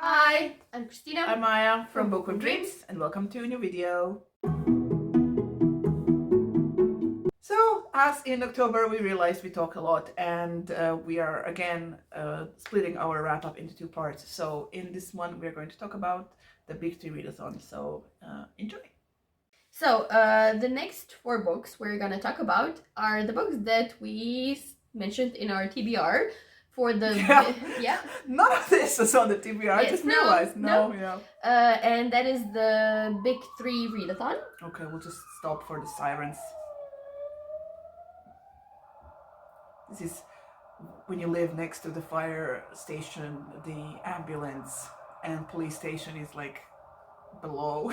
Hi, I'm Christina. I'm Maya from Book of Dreams, and welcome to a new video. So, as in October, we realized we talk a lot, and we are again splitting our wrap up into two parts. So, in this one, we're going to talk about the big three readathon. So, enjoy. So, the next 4 books we're gonna talk about are the books that we mentioned in our TBR for the yeah. None of this is on the TBR. I just realized. Yeah. And that is the big 3 readathon. Okay, we'll just stop for the sirens. This is when you live next to the fire station, the ambulance and police station is like below.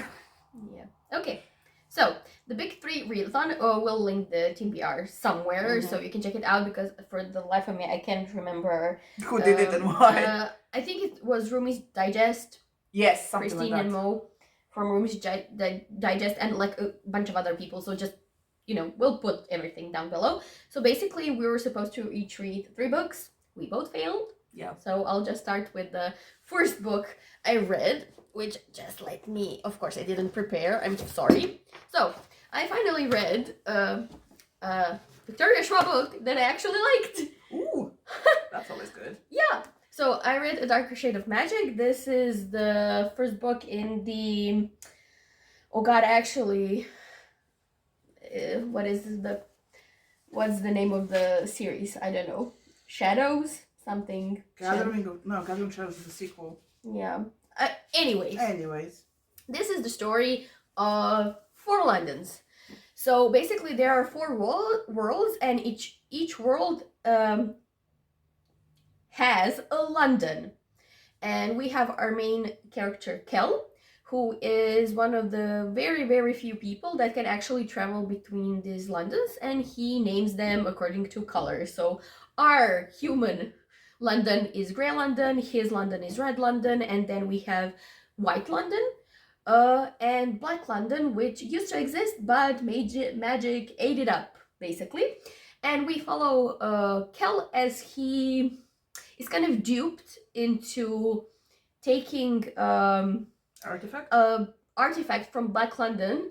Yeah. Okay. So the big 3 readathon, we'll link the TBR somewhere so you can check it out, because for the life of me I can't remember who did it and why. I think it was Rommies Digest. Yes, something Christine like that. and Mo from Rommies Digest, and like a bunch of other people. So just, we'll put everything down below. So basically we were supposed to each read 3 books. We both failed. Yeah. So I'll just start with the first book I read, which, just like me, of course I didn't prepare. I'm sorry. So I finally read a Victoria Schwab book that I actually liked. Ooh, that's always good. Yeah. So I read A Darker Shade of Magic. This is the first book in the, what's the name of the series? I don't know. Shadows? Something. Gathering Shadows is a sequel. Yeah. Anyways. This is the story of 4 Londons. So basically there are 4 worlds, and each world has a London. And we have our main character, Kel, who is one of the very, very few people that can actually travel between these Londons, and he names them according to color. So our human London is Grey London, his London is Red London, and then we have White London and Black London, which used to exist, but magic ate it up, basically. And we follow Kel as he is kind of duped into taking artifact from Black London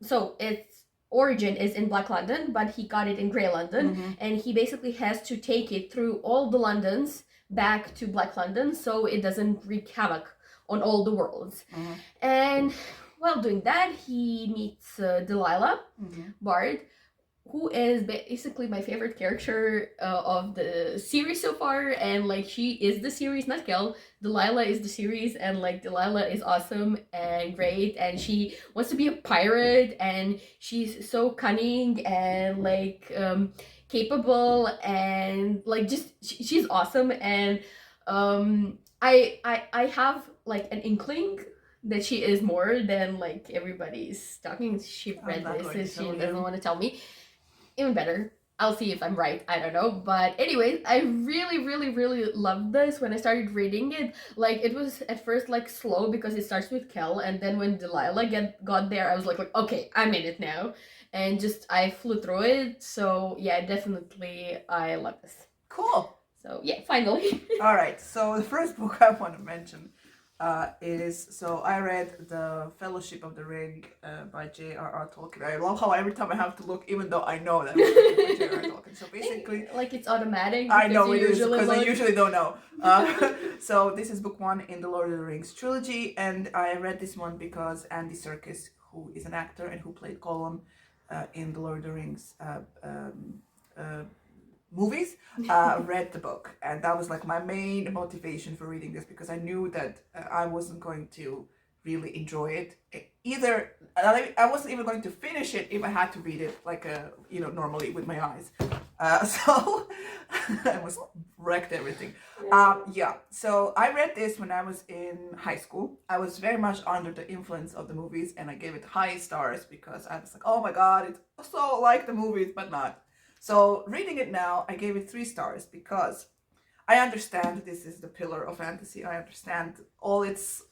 so its origin is in Black London, but he got it in Grey London, and he basically has to take it through all the Londons back to Black London so it doesn't wreak havoc on all the worlds. And while doing that, he meets Delilah Bard, who is basically my favorite character of the series so far, and like she is the series, not Kel. Delilah is the series, and like Delilah is awesome and great, and she wants to be a pirate, and she's so cunning and like capable, and like just she's awesome. And I have like an inkling that she is more than like everybody's talking. She read this and she doesn't want to tell me. Even better, I'll see if I'm right, I don't know. But anyways, I really, really, really loved this. When I started reading it, like it was at first like slow because it starts with Kel, and then when Delilah got there, I was like, okay, I'm in it now. And just I flew through it. So yeah, definitely I love this. Cool. So yeah, finally. Alright, so the first book I want to mention I read The Fellowship of the Ring by J.R.R. Tolkien. I love how every time I have to look, even though I know that it's by J.R.R. Tolkien. So basically, like it's automatic. I know it is because I usually don't know. So this is book 1 in the Lord of the Rings trilogy, and I read this one because Andy Serkis, who is an actor and who played Gollum in the Lord of the Rings movies, read the book, and that was like my main motivation for reading this, because I knew that I wasn't going to really enjoy it either. I wasn't even going to finish it if I had to read it like normally with my eyes. So I almost wrecked everything. So I read this when I was in high school. I was very much under the influence of the movies, and I gave it high stars because I was like, oh my god, it's so like the movies, but not. So reading it now, I gave it 3 stars because I understand this is the pillar of fantasy. I understand all its,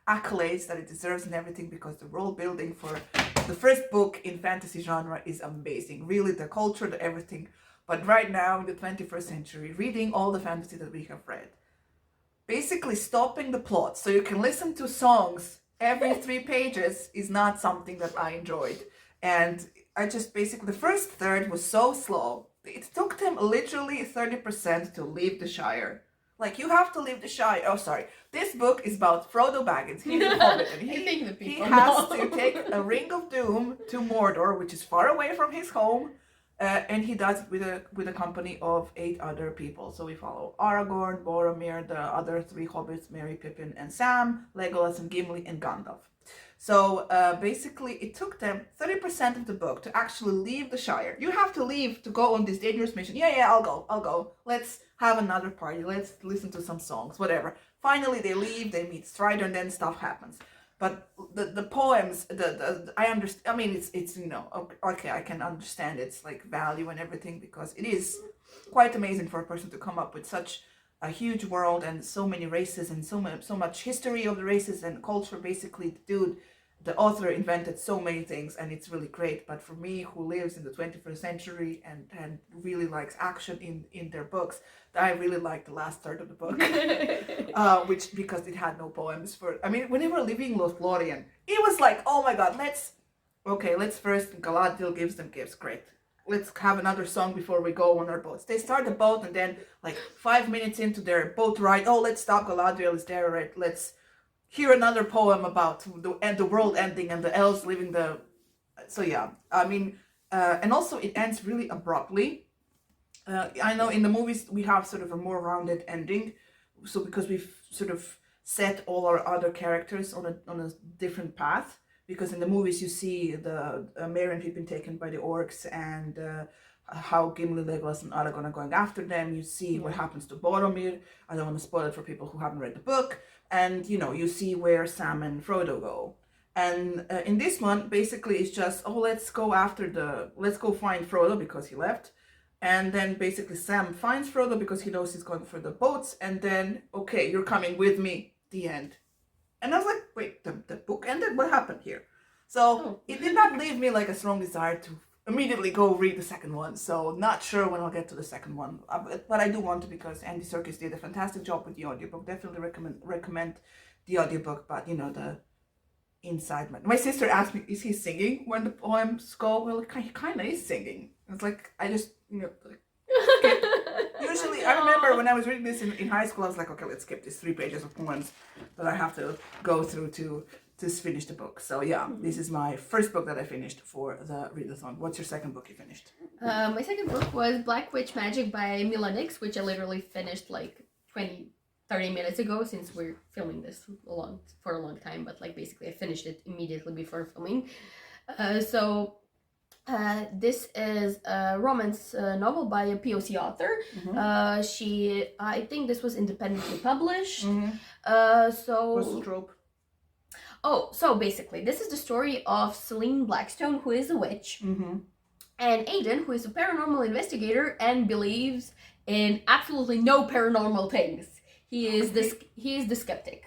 accolades that it deserves and everything, because the world building for the first book in fantasy genre is amazing. Really, the culture, the everything. But right now, in the 21st century, reading all the fantasy that we have read, basically stopping the plot so you can listen to songs every 3 pages is not something that I enjoyed. And I just basically, the first third was so slow. It took them literally 30% to leave the Shire. Like, you have to leave the Shire. Oh, sorry. This book is about Frodo Baggins. He's a hobbit, and he has to take a Ring of Doom to Mordor, which is far away from his home. And he does it with a company of 8 other people. So we follow Aragorn, Boromir, the other 3 hobbits, Merry, Pippin, and Sam, Legolas, and Gimli, and Gandalf. So basically, it took them 30% of the book to actually leave the Shire. You have to leave to go on this dangerous mission. Yeah, I'll go. Let's have another party. Let's listen to some songs, whatever. Finally, they leave, they meet Strider, and then stuff happens. But the poems, I understand. I mean, it's okay. I can understand its like value and everything, because it is quite amazing for a person to come up with such a huge world and so many races and so much history of the races and culture. Basically, the author invented so many things, and it's really great. But for me, who lives in the 21st century and really likes action in their books, I really liked the last third of the book, which, because it had no poems I mean, when they were leaving Lothlorien, it was like, oh my god, let's first, Galadriel gives them gifts, great. Let's have another song before we go on our boats. They start the boat, and then like 5 minutes into their boat ride, oh, let's stop, Galadriel is there, right? Let's hear another poem about the world ending and the elves leaving the... So yeah, I mean, and also it ends really abruptly. I know in the movies we have sort of a more rounded ending, so because we've sort of set all our other characters on a different path. Because in the movies you see the Merry and Pippin taken by the orcs, and how Gimli, Legolas, and Aragorn are going after them. You see what happens to Boromir. I don't want to spoil it for people who haven't read the book. And you see where Sam and Frodo go. And in this one, basically it's just, let's go find Frodo because he left. And then basically Sam finds Frodo because he knows he's going for the boats. And then, okay, you're coming with me. The end. And I was like, wait, the book ended? What happened here? So it did not leave me like a strong desire to immediately go read the second one. So not sure when I'll get to the second one. But I do want to, because Andy Serkis did a fantastic job with the audiobook. Definitely recommend the audiobook. But the inside my sister asked me, is he singing when the poems go? Well, he kind of is singing. It's like, I just, skip. Usually, I remember when I was reading this in high school, I was like, okay, let's skip these 3 pages of poems that I have to go through to finish the book. So yeah, this is my first book that I finished for the readathon. What's your second book you finished? My second book was Black Witch Magic by Mila Nix, which I literally finished like 30 minutes ago, since we're filming this for a long time. But like basically I finished it immediately before filming. This is a romance novel by a POC author. I think this was independently published. What's the trope? So basically, this is the story of Celine Blackstone, who is a witch, and Aidan, who is a paranormal investigator and believes in absolutely no paranormal things. He is the skeptic.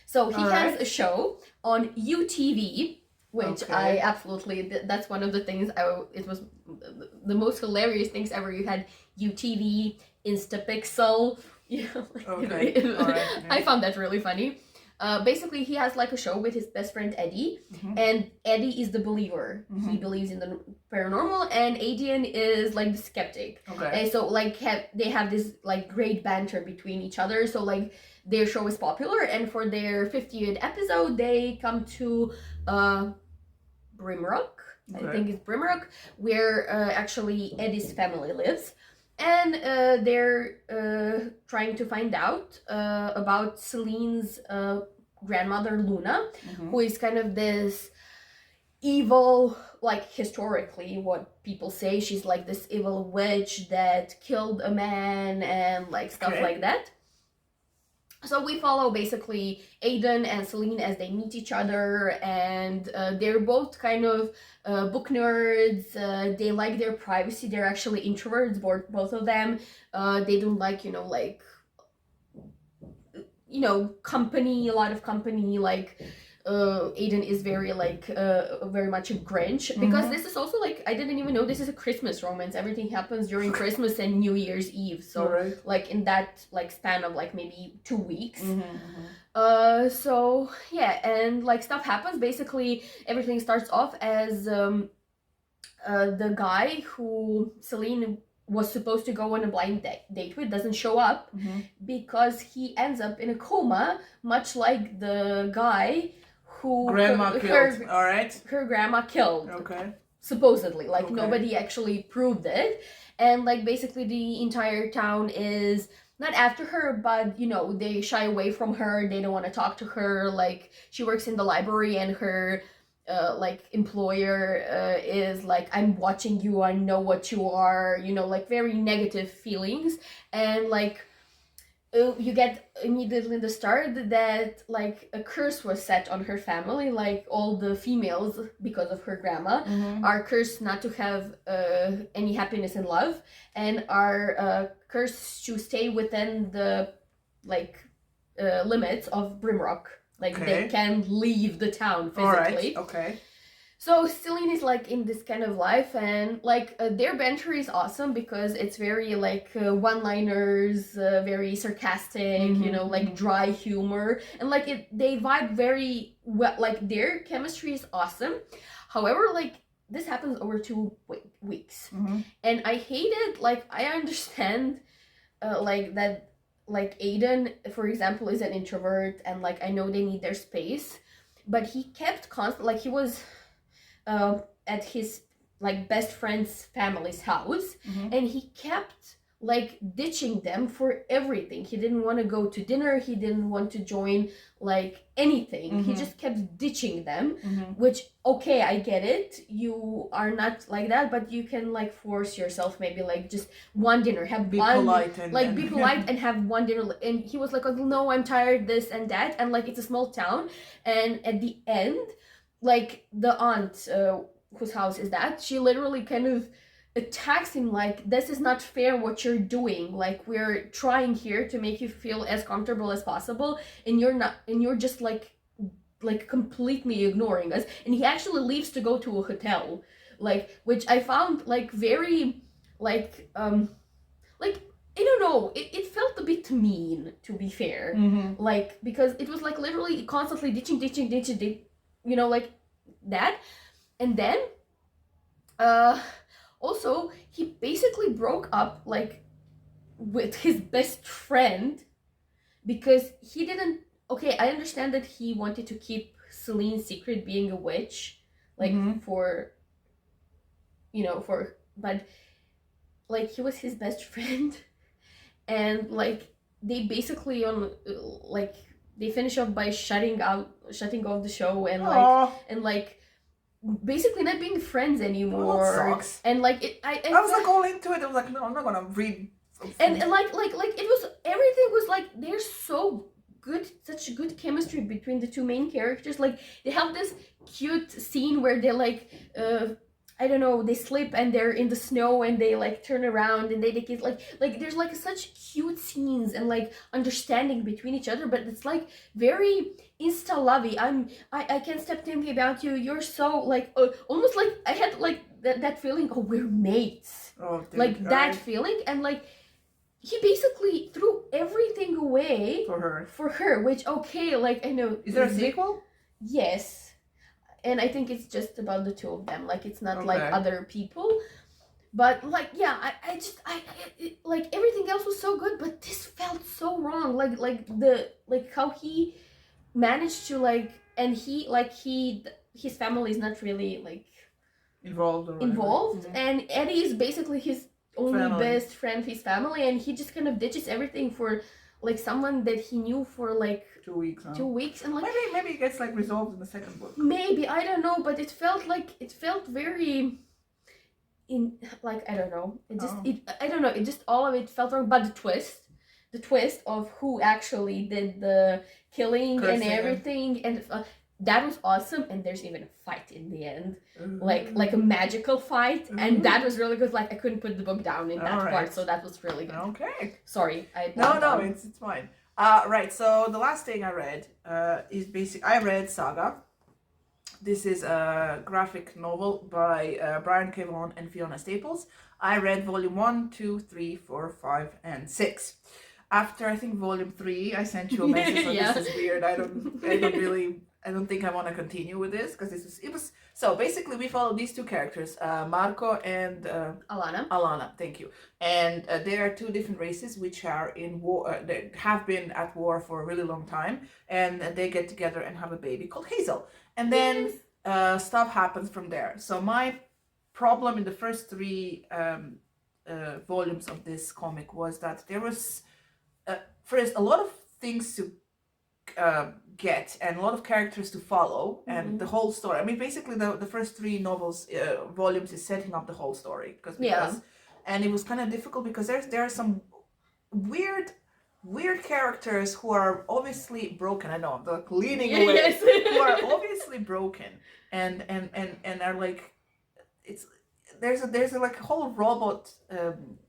So he has a show on UTV, which I absolutely, that's one of the things, it was the most hilarious things ever. You had UTV, Instapixel, I found that really funny. Basically, he has like a show with his best friend Eddie, and Eddie is the believer. He believes in the paranormal, and Aidan is like the skeptic. And so like they have this like great banter between each other. So like their show is popular, and for their 50th episode, they come to Brimrock. I think it's Brimrock, where actually Eddie's family lives. And they're trying to find out about Celine's grandmother, Luna, who is kind of this evil, like historically what people say, she's like this evil witch that killed a man and like stuff like that. So we follow basically Aidan and Celine as they meet each other, and they're both kind of book nerds. They like their privacy. They're actually introverts, both of them. They don't like, company, a lot of company, like Aiden is very like very much a Grinch, because this is also like, I didn't even know this is a Christmas romance. Everything happens during Christmas and New Year's Eve, so like in that like span of like maybe 2 weeks. So yeah, and like stuff happens. Basically everything starts off as the guy who Celine was supposed to go on a blind date with doesn't show up because he ends up in a coma, much like the guy who grandma killed. All right. Her grandma killed. Okay. Supposedly, like nobody actually proved it, and like basically the entire town is not after her, but you know, they shy away from her. They don't want to talk to her. Like she works in the library, and her like employer is like, I'm watching you, I know what you are, you know, like very negative feelings. And like you get immediately in the start that like a curse was set on her family, like all the females, because of her grandma, are cursed not to have any happiness in love, and are cursed to stay within the like limits of Brimrock. Like they can leave the town physically. All right. Okay. So Celine is like in this kind of life, and like their banter is awesome because it's very like one-liners, very sarcastic, you know, like dry humor, and like they vibe very well. Like their chemistry is awesome. However, like this happens over 2 weeks, and I hate it. Like I understand, like that. Like Aiden, for example, is an introvert, and like I know they need their space, but he kept like he was at his like best friend's family's house, and he kept like ditching them for everything. He didn't want to go to dinner, he didn't want to join like anything. He just kept ditching them, which okay, I get it, you are not like that, but you can like force yourself, maybe like just one dinner, have be one polite and, like be polite and have one dinner. And he was like, oh, no, I'm tired, this and that, and like it's a small town, and at the end, like the aunt whose house is that, she literally kind of attacks him, like, this is not fair what you're doing, like we're trying here to make you feel as comfortable as possible, and you're not, and you're just like completely ignoring us. And he actually leaves to go to a hotel, like, which I found like very like I don't know, it felt a bit mean, to be fair, like because it was like literally constantly ditching, you know, like that. And then also he basically broke up like with his best friend because he didn't, okay, I understand that he wanted to keep Celine's secret being a witch, like for, you know, for, but like he was his best friend, and like they basically on like they finish off by shutting off the show, and like basically not being friends anymore. That sucks. And like I was like all into it. I was like, no, I'm not gonna read. And like it was, everything was like, they're so good, such good chemistry between the two main characters. Like they have this cute scene where they're like I don't know, they slip and they're in the snow and they like turn around and they kiss, like there's like such cute scenes and like understanding between each other, but it's like very insta lovey. I can't stop thinking about you, you're so like almost like I had like that feeling, oh, we're mates, like that feeling. And like he basically threw everything away for her, which, okay, like I know, is there a sequel? Yes. And I think it's just about the two of them. Like, it's not like other people. But, like, yeah, I like, everything else was so good, but this felt so wrong. Like how he managed to, like, and his family is not really, like, involved. And Eddie is basically his only best friend, his family, and he just kind of ditches everything for, like, someone that he knew for, like, 2 weeks. 2 weeks, and like maybe it gets like resolved in the second book. Maybe, I don't know, but it felt very like, I don't know. I don't know. It just, all of it felt wrong. But the twist of who actually did the killing and everything, and that was awesome. And there's even a fight in the end, like a magical fight, and that was really good. Like I couldn't put the book down in that part, so that was really good. Okay. Sorry, No, it's fine. Right, so the last thing I read is I read Saga. This is a graphic novel by Brian K. Vaughan and Fiona Staples. I read volume 1, 2, 3, 4, 5, and 6. After I think volume 3, I sent you a message. So Yeah. This is weird. I don't think I want to continue with this because it was. So basically, we follow these two characters, Marco and Alana. Alana. Thank you. And they are two different races which are in war. They have been at war for a really long time, and they get together and have a baby called Hazel. And then stuff happens from there. So my problem in the first 3 volumes of this comic was that there was first a lot of things to get and a lot of characters to follow and the whole story. I mean, basically the first 3 novels volumes is setting up the whole story because and it was kind of difficult because there are some weird characters who are obviously broken. I know I'm like leaning away. Yes. Who are obviously broken and are like there's a like whole robot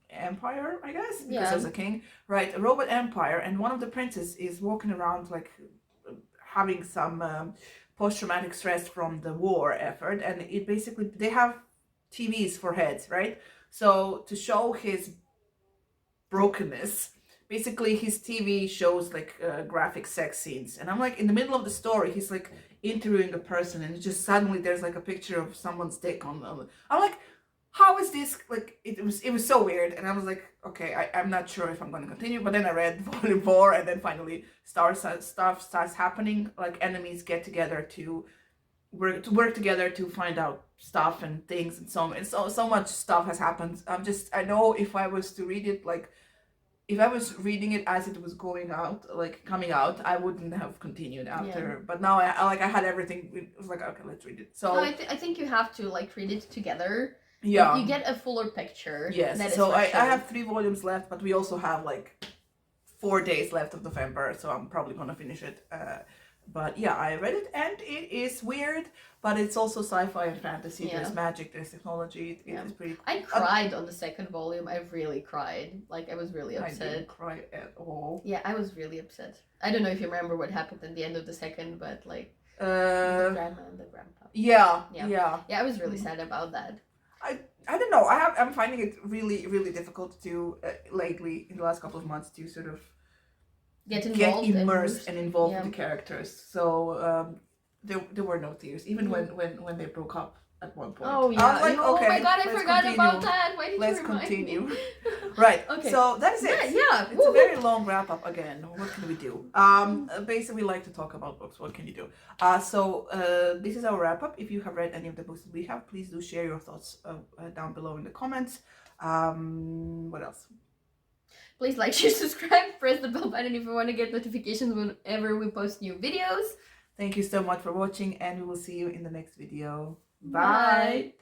empire, I guess, because there's a king, right? A robot empire, and one of the princes is walking around like having some post-traumatic stress from the war effort, and it basically they have TVs for heads, right? So to show his brokenness, basically his TV shows like graphic sex scenes, and I'm like in the middle of the story he's like interviewing a person and just suddenly there's like a picture of someone's dick on them. I'm like, how is this like it was so weird, and I was like, okay, I'm not sure if I'm going to continue. But then I read volume 4, and then finally stuff starts happening, like enemies get together to work together to find out stuff and things, and so much stuff has happened. I know if I was to read it, like if I was reading it as it was coming out, I wouldn't have continued after. But now I had everything. It was like, okay, let's read it. So no, I think you have to like read it together. Yeah, like, you get a fuller picture. Yes. So I have 3 volumes left, but we also have like 4 days left of November, so I'm probably gonna finish it. But yeah, I read it and it is weird, but it's also sci-fi and fantasy. Yeah. There's magic, there's technology. It is pretty. I cried on the 2nd volume. I really cried. Like I was really upset. I didn't cry at all. Yeah, I was really upset. I don't know if you remember what happened at the end of the 2nd, but like the grandma and the grandpa. Yeah. I was really sad about that. I don't know. I'm finding it really difficult to lately in the last couple of months to sort of get immersed and involved with the characters. So there were no tears even when they broke up at one point. Oh yeah. I was like, oh my god, I forgot about that. Why did you remind continue. me? Right. Okay. So that is it. Yeah. It's a very long wrap up again. What can we do? Basically, we like to talk about books. What can you do? So this is our wrap up. If you have read any of the books that we have, please do share your thoughts down below in the comments. What else? Please like, share, subscribe, press the bell button if you want to get notifications whenever we post new videos. Thank you so much for watching, and we will see you in the next video. Bye.